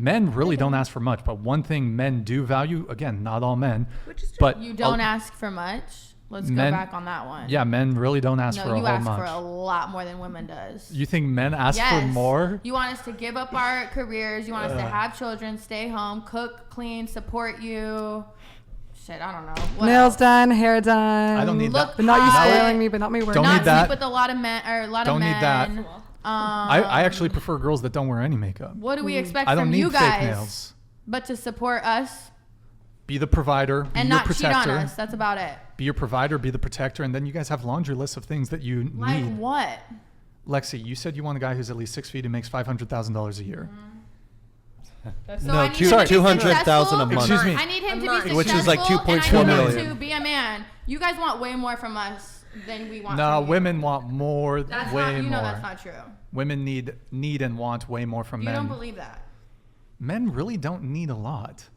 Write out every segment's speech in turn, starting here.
men really don't ask for much, but one thing men do value, again, not all men, but you don't ask for much. Let's go back on that one. Yeah, men really don't ask for a whole much. No, you ask for a lot more than women does. You think men ask for more? You want us to give up our careers. You want us to have children, stay home, cook, clean, support you. Shit, I don't know. What Nails else? Done, hair done. I don't need that. But not you spoiling me, but not me wearing. Don't need that. Sleep with a lot of men or a lot don't of men. Don't need that. I actually prefer girls that don't wear any makeup. What do we expect I don't from need you guys? Fake nails. But to support us. Be the provider, be and your not protector. Cheat on us. That's about it. Be your provider, be the protector, and then you guys have laundry lists of things that you need. Like what? Lexi, you said you want a guy who's at least 6 feet and makes $500,000 a year. So no, 200,000 a month. Excuse me. I need him to be successful, which is like 2.4 million. And I need him to be a man. You guys want way more from us than we want. No, from you. women want more. That's way not, you more. know that's not true. Women need and want way more from men. You don't believe that? Men really don't need a lot.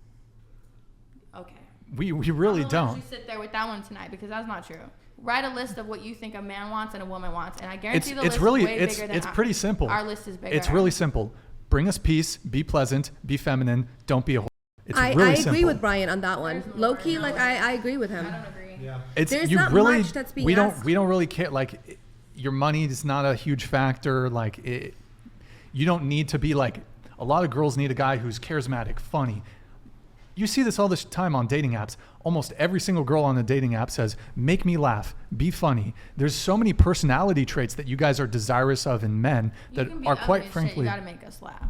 Okay. We really don't. Let you sit there with that one tonight because that's not true. Write a list of what you think a man wants and a woman wants, and I guarantee the list is way bigger than it's pretty simple. Our list is bigger. It's really simple. Bring us peace. Be pleasant. Be feminine. Don't be a whore. It's really simple. I agree with Brian on that one. Low key, like I agree with him. I don't agree. Yeah. There's not much that's being asked. We don't really care. Like, your money is not a huge factor. Like, you don't need to be like. A lot of girls need a guy who's charismatic, funny. You see this all the time on dating apps. Almost every single girl on the dating app says, make me laugh, be funny. There's so many personality traits that you guys are desirous of in men that are quite frankly. You gotta make us laugh.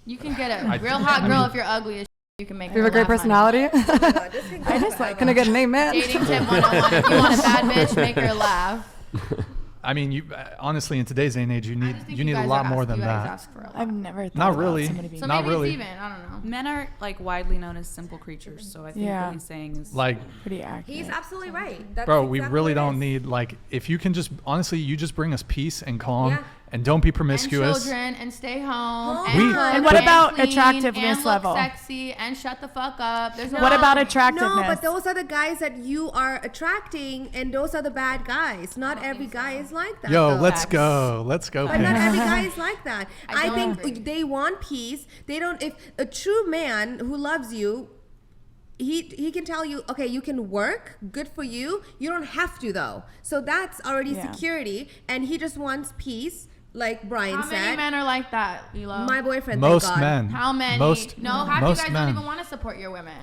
You can get a real hot girl if you're ugly as shit. You can make her laugh. You have a great personality? I just like. Can I get an amen? Dating tip 101. If you want a bad bitch, make her laugh. I mean, you honestly in today's day and age, you need a lot more than that. I've never thought not about really. somebody being So not maybe really. it's even. I don't know. Men are like widely known as simple creatures, so I think what he's saying is like pretty accurate. He's absolutely right. That's bro, we exactly really what it don't is. need like if you can just honestly, you just bring us peace and calm and don't be promiscuous. And children and stay home. And what about clean, attractiveness and level? Look sexy and shut the fuck up. There's no what about attractiveness? No, but those are the guys that you are attracting, and those are the bad guys. Not every guy is like that. Yo, though. let's go. Let's go. But not every guy is like that. I think agree. they want peace. They don't. If a true man who loves you, he can tell you, okay, you can work, good for you. You don't have to though. So that's already security, and he just wants peace, like Brian said. How many men are like that, Elo? My boyfriend. Most thank God. men. How many? Most. No, half most you guys men. don't even want to support your women.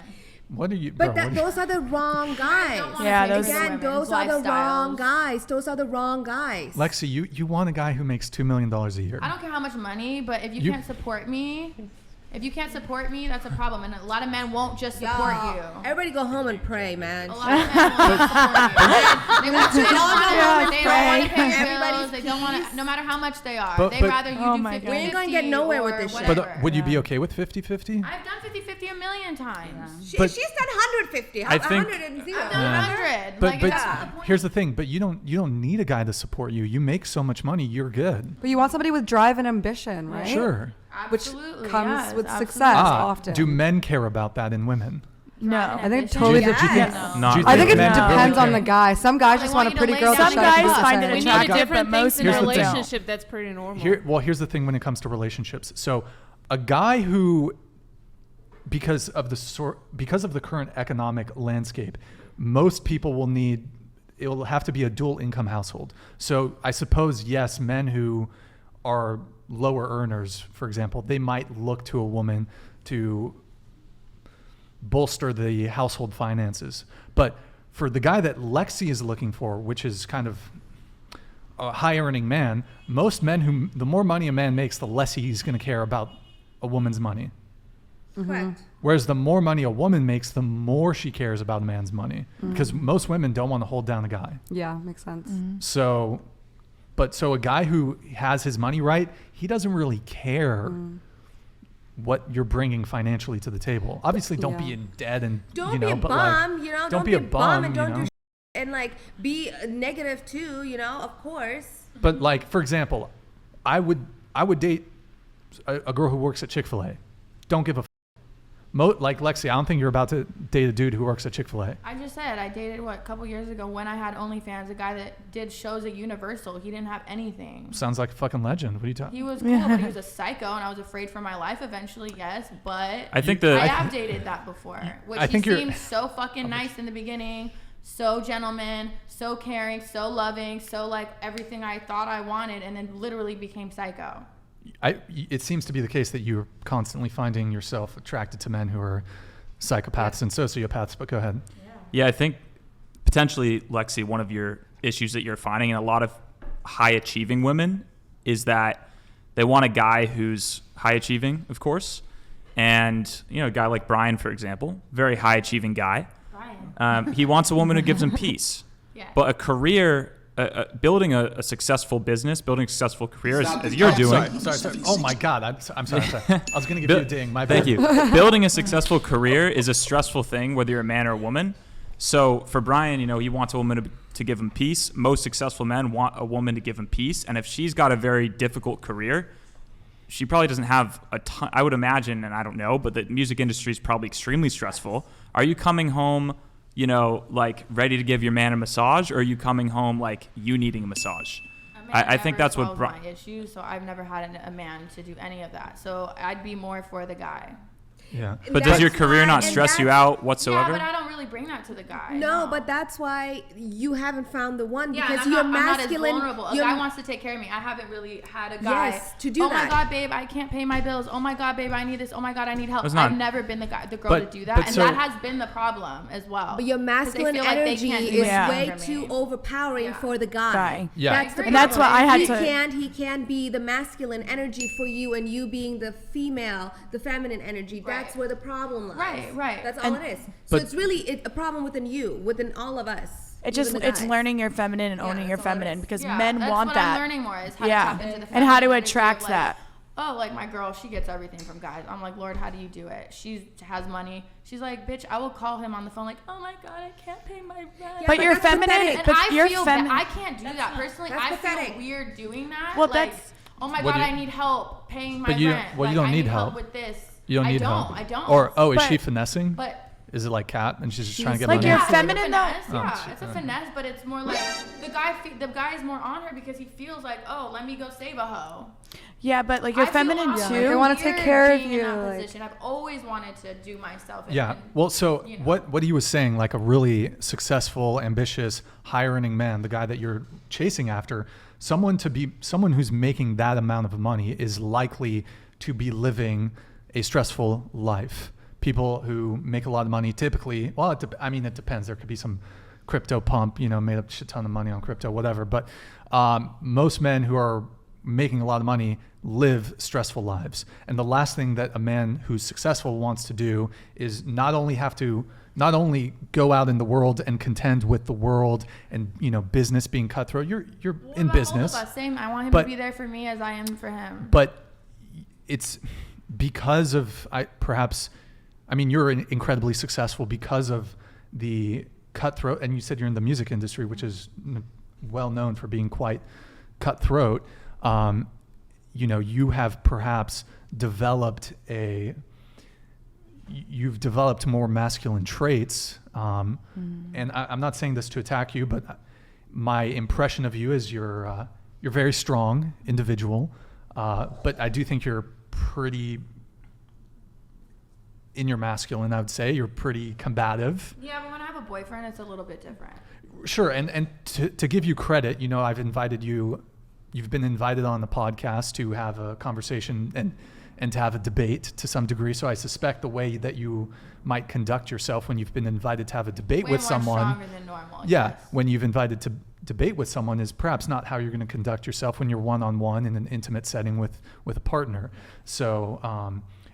What are you? But bro, those are the wrong guys. Yeah, those Again, those are the wrong guys. Those are the wrong guys. Lexi, you want a guy who makes $2 million a year. I don't care how much money, but if you can't support me, that's a problem. And a lot of men won't just support you. Everybody go home and pray, man. A lot of men won't support you. They don't want to pay your bills. They don't want to, no matter how much they are. They'd rather you do 50-50. We ain't gonna get nowhere with this shit. But would you be okay with 50-50? I've done 50-50 a million times. She's done 150. I think- 100 and 0. I've done 100. But Like, that's not the point. here's the thing. But you don't need a guy to support you. You make so much money, you're good. But you want somebody with drive and ambition, right? Sure. Absolutely, Which comes yes, with absolutely. success often. Do men care about that in women? No. I think it totally Yes. depends. Not I think it men depends really on the care? guy. Some guys They just want want a you to pretty lay girl down to and shut Some up guys to find it say. we attractive, need different but things in most a Here's the thing. relationship that's pretty normal. Here's the thing when it comes to relationships. So, a guy who, because of the current economic landscape, most people will need. It will have to be a dual income household. So I suppose yes, men who are lower earners, for example, they might look to a woman to bolster the household finances. But for the guy that Lexi is looking for, which is kind of a high earning man, most men the more money a man makes, the less he's going to care about a woman's money. Correct. Whereas the more money a woman makes, the more she cares about a man's money. Because most women don't want to hold down a guy. Yeah, makes sense. So a guy who has his money right, he doesn't really care what you're bringing financially to the table. Obviously, don't be in debt and Don't be a bum, don't be a bum and don't do and like be negative too, of course. But like, for example, I would date a girl who works at ChickfilA. Don't give a like Lexi, I don't think you're about to date a dude who works at ChickfilA. I just said I dated a couple years ago when I had OnlyFans, a guy that did shows at Universal. He didn't have anything. Sounds like a fucking legend. What are you talking? He was cool, but he was a psycho, and I was afraid for my life eventually. Yes, but I think I have dated that before. Which I think he seemed so fucking nice in the beginning, so gentleman, so caring, so loving, so like everything I thought I wanted, and then literally became psycho. It seems to be the case that you're constantly finding yourself attracted to men who are psychopaths and sociopaths, but go ahead. Yeah, I think potentially, Lexi, one of your issues that you're finding in a lot of high achieving women is that they want a guy who's high achieving, of course. And, a guy like Brian, for example, very high achieving guy. Brian. He wants a woman who gives him peace. Yeah. But a career, building a successful business, building a successful career, as you're doing. Sorry. Oh my God, I'm sorry. I was going to give you a ding. My bad. Thank you. Building a successful career is a stressful thing, whether you're a man or a woman. So for Brian, he wants a woman to give him peace. Most successful men want a woman to give him peace. And if she's got a very difficult career, she probably doesn't have a ton. I would imagine, and I don't know, but the music industry is probably extremely stressful. Are you coming home, like ready to give your man a massage, or are you coming home like you needing a massage? I think that's what my issue. So I've never had a man to do any of that. So I'd be more for the guy. Yeah. But does your career not stress you out whatsoever? Yeah, but I don't really bring that to the guy. No, but that's why you haven't found the one, because and you're I'm masculine. not as vulnerable. A guy wants to take care of me. I haven't really had a guy to do that. Oh that. my God, babe, I can't pay my bills. Oh my God, babe, I need this. Oh my God, I need help. It's not- I've never been the girl to do that, and so- that has been the problem as well. But your masculine feel like they energy can't do is anything way for too me. overpowering for the guy. Yeah. That's the And that's what I had problem. to- He can be the masculine energy for you, and you being the female, the feminine energy. That's Right. where the problem lies. Right. That's all And- it is. So but- it's really a problem within all of us. It's just even the it's guys. learning your feminine and owning your that's all it feminine is. because Yeah, men that's want what that. I'm learning more is how to Yeah. tap into the And how to feminine energy of, attract like, that. Oh, like my girl, she gets everything from guys. I'm like, Lord, how do you do it? She has money. She's like, bitch, I will call him on the phone like, oh my God, I can't pay my rent. But you're that's feminine. pathetic. And But I you're feel feminine. I can't do that personally. That's I pathetic. feel weird doing that. Well, like, that's- oh my What God, do I you- need help paying my But you- rent. well, you Like, don't I need help. with this. You don't need help. I don't. Or, is But- she finessing? But Is it like Kat and she's just trying to get like money? you're yeah, feminine, it's a finesse, though? Yeah, Oh, it's a finesse, but it's more like the guy is more on her because he feels like, oh, let me go save a hoe. Yeah, but like you're I feel feminine awkward too. They wanna take weird care of being you, In that like- position. I've always wanted to do myself. Yeah. Well, so you know. what he was saying, like a really successful, ambitious, high-earning man, the guy that you're chasing after, someone who's making that amount of money is likely to be living a stressful life. People who make a lot of money typically, well, it depends. There could be some crypto pump, made up a shit ton of money on crypto, whatever. But most men who are making a lot of money live stressful lives. And the last thing that a man who's successful wants to do is not only go out in the world and contend with the world and, business being cutthroat. You're What in about business. Both of us? Same. I want him But- to be there for me as I am for him. But it's because of you're incredibly successful because of the cutthroat, and you said you're in the music industry, which is well known for being quite cutthroat. You have perhaps developed more masculine traits. And I'm not saying this to attack you, but my impression of you is you're a very strong individual. But I do think you're pretty in your masculine, I would say. You're pretty combative. Yeah, but when I have a boyfriend, it's a little bit different. Sure, and to give you credit, I've invited you. You've been invited on the podcast to have a conversation and to have a debate to some degree. So I suspect the way that you might conduct yourself when you've been invited to have a debate Way with more someone. stronger than normal. Yeah, yes. when you've invited to debate with someone is perhaps not how you're going to conduct yourself when you're one-on-one in an intimate setting with a partner. So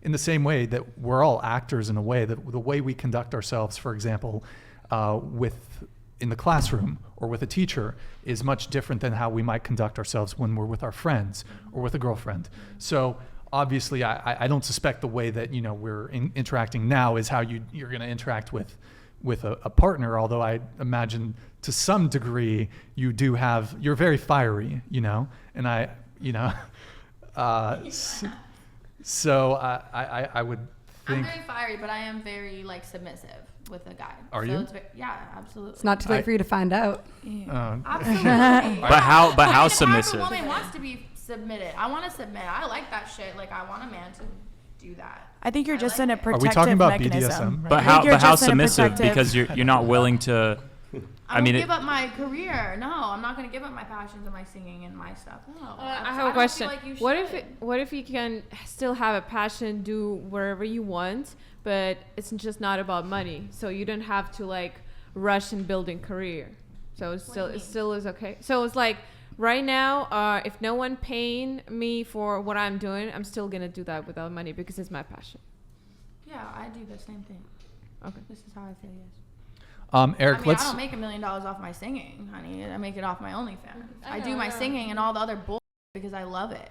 in the same way that we're all actors in a way, that the way we conduct ourselves, for example, in the classroom or with a teacher is much different than how we might conduct ourselves when we're with our friends or with a girlfriend. So obviously I don't suspect the way that we're interacting now is how you're going to interact with a partner, although I imagine to some degree you're very fiery, and so I would I'm think very fiery, but I am very like submissive with a guy. Are so you? It's yeah, absolutely. It's not too late for you to find out. Absolutely. But how I mean, submissive? If a woman wants to be submitted, I want to submit. I like that shit. Like I want a man to do that. I think you're I just like in a it. Are we protective talking about mechanism. BDSM right But now? how you're just in a submissive? protective- Because you're not willing to. I mean, won't it, give up my career. No, I'm not going to give up my passions and my singing and my stuff. No. I have don't a question. feel like you What should. if you can still have a passion, do wherever you want, but it's just not about money, so you don't have to like rush in building career. So it's still is okay. So it's like right now, if no one paying me for what I'm doing, I'm still gonna do that without money because it's my passion. Yeah, I do the same thing. Okay. This is how I feel. Yes. Eric, I mean, let's. I don't make $1 million off my singing, honey. I make it off my OnlyFans. I do my singing and all the other bull because I love it.